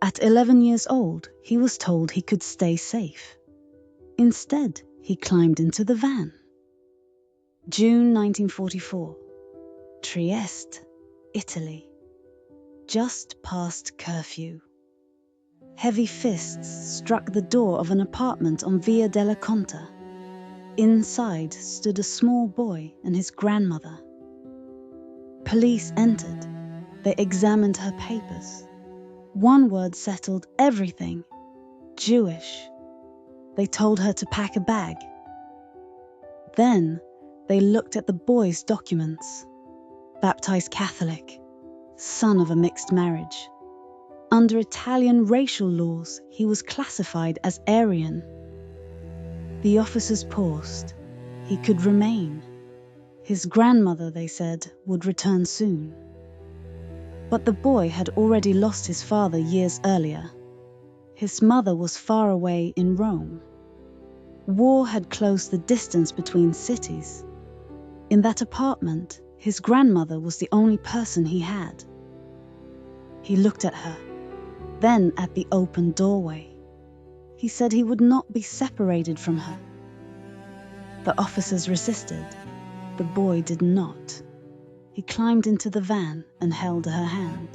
At 11 years old, he was told he could stay safe. Instead, he climbed into the van. June 1944, Trieste, Italy. Just past curfew. Heavy fists struck the door of an apartment on Via della Conta. Inside stood a small boy and his grandmother. Police entered. They examined her papers. One word settled everything: Jewish. They told her to pack a bag. Then they looked at the boy's documents. Baptized Catholic, son of a mixed marriage. Under Italian racial laws, he was classified as Aryan. The officers paused. He could remain. His grandmother, they said, would return soon. But the boy had already lost his father years earlier. His mother was far away in Rome. War had closed the distance between cities. In that apartment, his grandmother was the only person he had. He looked at her, then at the open doorway. He said he would not be separated from her. The officers resisted. The boy did not. He climbed into the van and held her hand.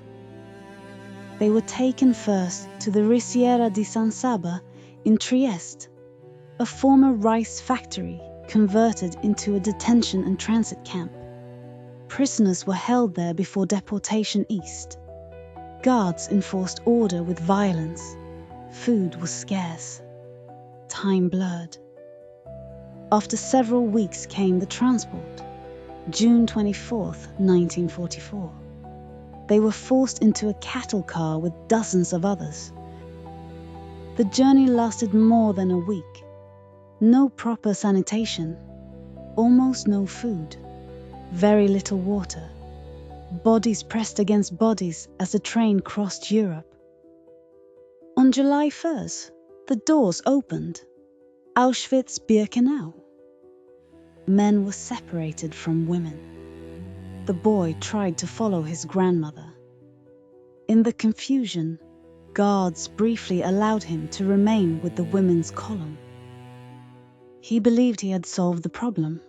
They were taken first to the Risiera di San Saba in Trieste, a former rice factory converted into a detention and transit camp. Prisoners were held there before deportation east. Guards enforced order with violence. Food was scarce. Time blurred. After several weeks came the transport. June 24th, 1944. They were forced into a cattle car with dozens of others. The journey lasted more than a week. No proper sanitation. Almost no food. Very little water. Bodies pressed against bodies as the train crossed Europe. On July 1st, the doors opened. Auschwitz-Birkenau. Men were separated from women. The boy tried to follow his grandmother. In the confusion, guards briefly allowed him to remain with the women's column. He believed he had solved the problem.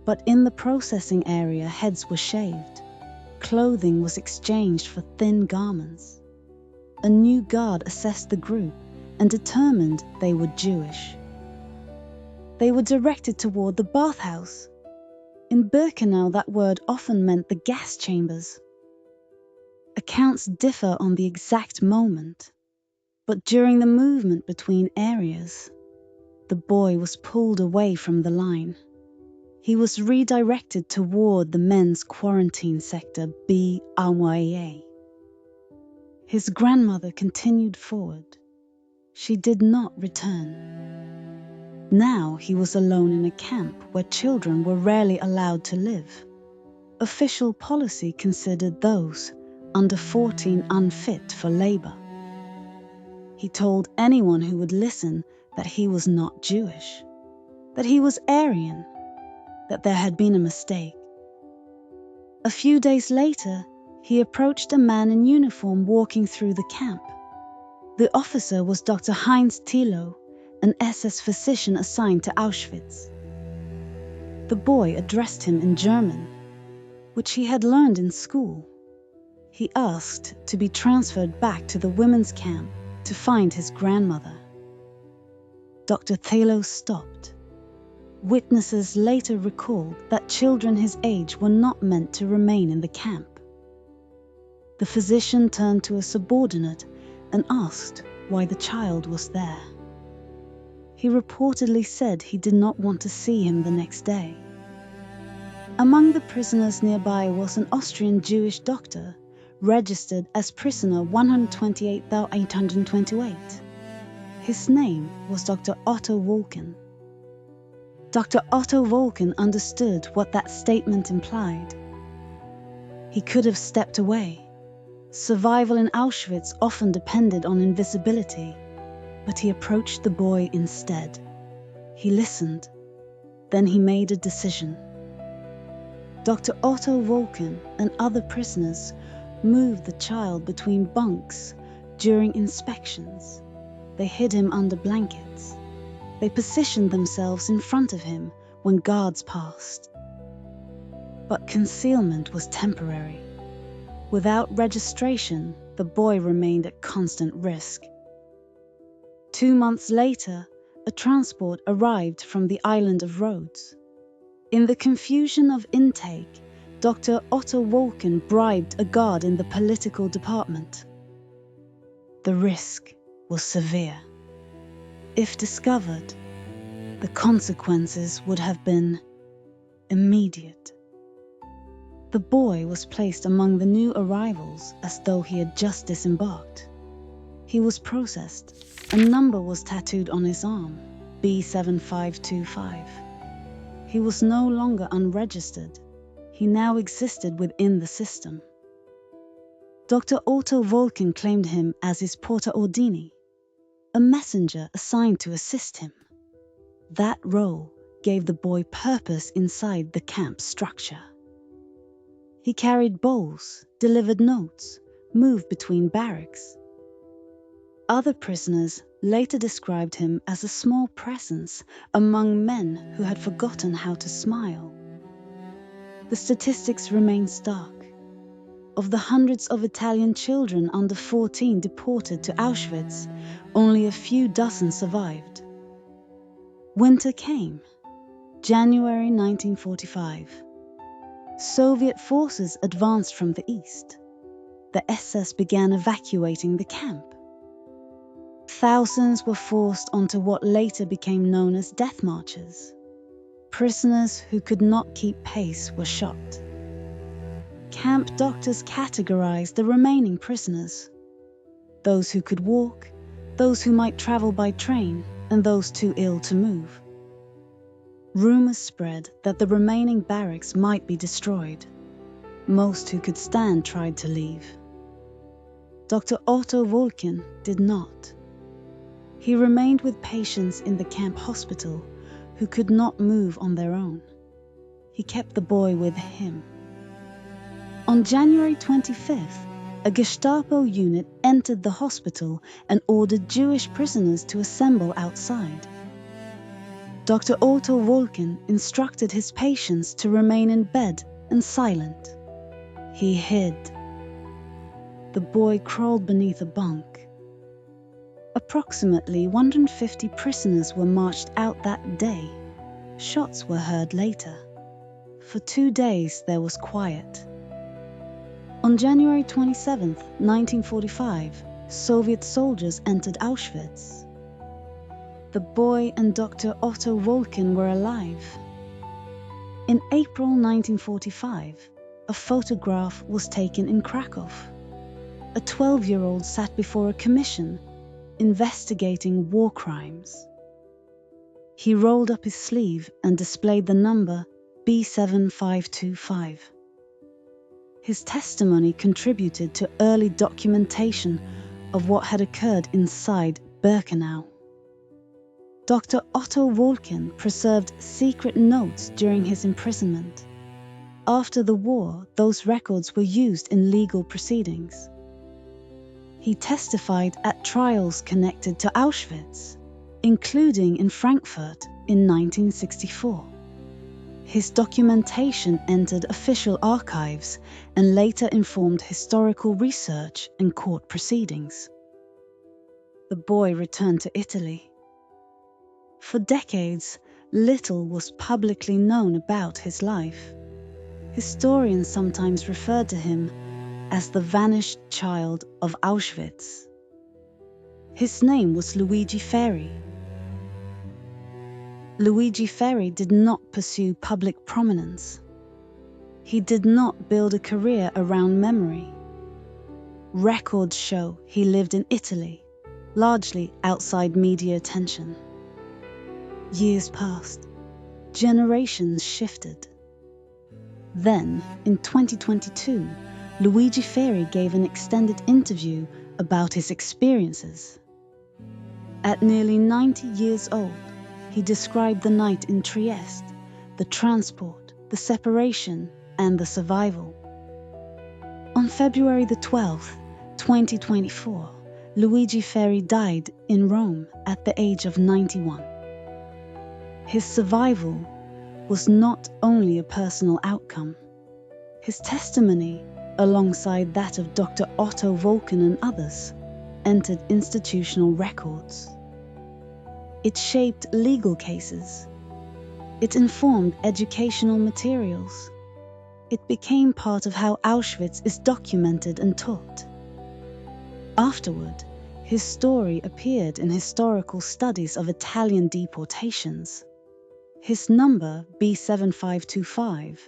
But in the processing area, heads were shaved. Clothing was exchanged for thin garments. A new guard assessed the group and determined they were Jewish. They were directed toward the bathhouse. In Birkenau, that word often meant the gas chambers. Accounts differ on the exact moment, but during the movement between areas, the boy was pulled away from the line. He was redirected toward the men's quarantine sector B Auschwitz. His grandmother continued forward. She did not return. Now he was alone in a camp where children were rarely allowed to live. Official policy considered those under 14 unfit for labor. He told anyone who would listen that he was not Jewish, that he was Aryan, that there had been a mistake. A few days later, he approached a man in uniform walking through the camp. The officer was Dr. Heinz Thilo, an SS physician assigned to Auschwitz. The boy addressed him in German, which he had learned in school. He asked to be transferred back to the women's camp to find his grandmother. Dr. Thilo stopped. Witnesses later recalled that children his age were not meant to remain in the camp. The physician turned to a subordinate and asked why the child was there. He reportedly said he did not want to see him the next day. Among the prisoners nearby was an Austrian Jewish doctor, registered as prisoner 128,828. His name was Dr. Otto Wolken. Dr. Otto Wolken understood what that statement implied. He could have stepped away. Survival in Auschwitz often depended on invisibility, but he approached the boy instead. He listened. Then he made a decision. Dr. Otto Wolken and other prisoners moved the child between bunks, During inspections, they hid him under blankets. They positioned themselves in front of him when guards passed. But concealment was temporary. Without registration, the boy remained at constant risk. 2 months later, a transport arrived from the island of Rhodes. In the confusion of intake, Dr. Otto Wolken bribed a guard in the political department. The risk was severe. If discovered, the consequences would have been immediate. The boy was placed among the new arrivals as though he had just disembarked. He was processed. A number was tattooed on his arm, B7525. He was no longer unregistered. He now existed within the system. Dr. Otto Wolken claimed him as his porta ordini, a messenger assigned to assist him. That role gave the boy purpose inside the camp structure. He carried bowls, delivered notes, moved between barracks. Other prisoners later described him as a small presence among men who had forgotten how to smile. The statistics remain stark. Of the hundreds of Italian children under 14 deported to Auschwitz, only a few dozen survived. Winter came. January 1945. Soviet forces advanced from the east. The SS began evacuating the camp. Thousands were forced onto what later became known as death marches. Prisoners who could not keep pace were shot. Camp doctors categorized the remaining prisoners: those who could walk, those who might travel by train, and those too ill to move. Rumors spread that the remaining barracks might be destroyed. Most who could stand tried to leave. Dr. Otto Wolken did not. He remained with patients in the camp hospital who could not move on their own. He kept the boy with him. On January 25th, a Gestapo unit entered the hospital and ordered Jewish prisoners to assemble outside. Dr. Otto Wolken instructed his patients to remain in bed and silent. He hid. The boy crawled beneath a bunk. Approximately 150 prisoners were marched out that day. Shots were heard later. For 2 days there was quiet. On January 27, 1945, Soviet soldiers entered Auschwitz. The boy and Dr. Otto Wolken were alive. In April 1945, a photograph was taken in Krakow. A 12-year-old sat before a commission investigating war crimes. He rolled up his sleeve and displayed the number B7525. His testimony contributed to early documentation of what had occurred inside Birkenau. Dr. Otto Wolken preserved secret notes during his imprisonment. After the war, those records were used in legal proceedings. He testified at trials connected to Auschwitz, including in Frankfurt in 1964. His documentation entered official archives and later informed historical research and court proceedings. The boy returned to Italy. For decades, little was publicly known about his life. Historians sometimes referred to him as the vanished child of Auschwitz. His name was Luigi Ferri. Luigi Ferri did not pursue public prominence. He did not build a career around memory. Records show he lived in Italy, largely outside media attention. Years passed. Generations shifted. Then, in 2022, Luigi Ferri gave an extended interview about his experiences. At nearly 90 years old, he described the night in Trieste, the transport, the separation, and the survival. On February the 12th, 2024, Luigi Ferri died in Rome at the age of 91. His survival was not only a personal outcome. His testimony, alongside that of Dr. Otto Volken and others, entered institutional records. It shaped legal cases. It informed educational materials. It became part of how Auschwitz is documented and taught. Afterward, his story appeared in historical studies of Italian deportations. His number, B7525,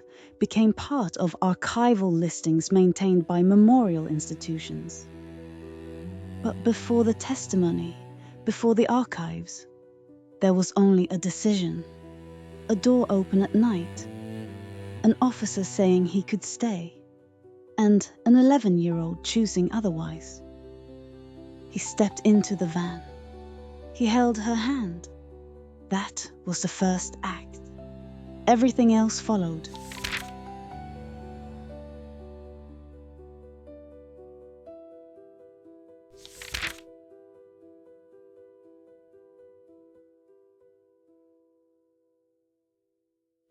became part of archival listings maintained by memorial institutions. But before the testimony, before the archives, there was only a decision, a door open at night, an officer saying he could stay, and an 11-year-old choosing otherwise. He stepped into the van. He held her hand. That was the first act. Everything else followed.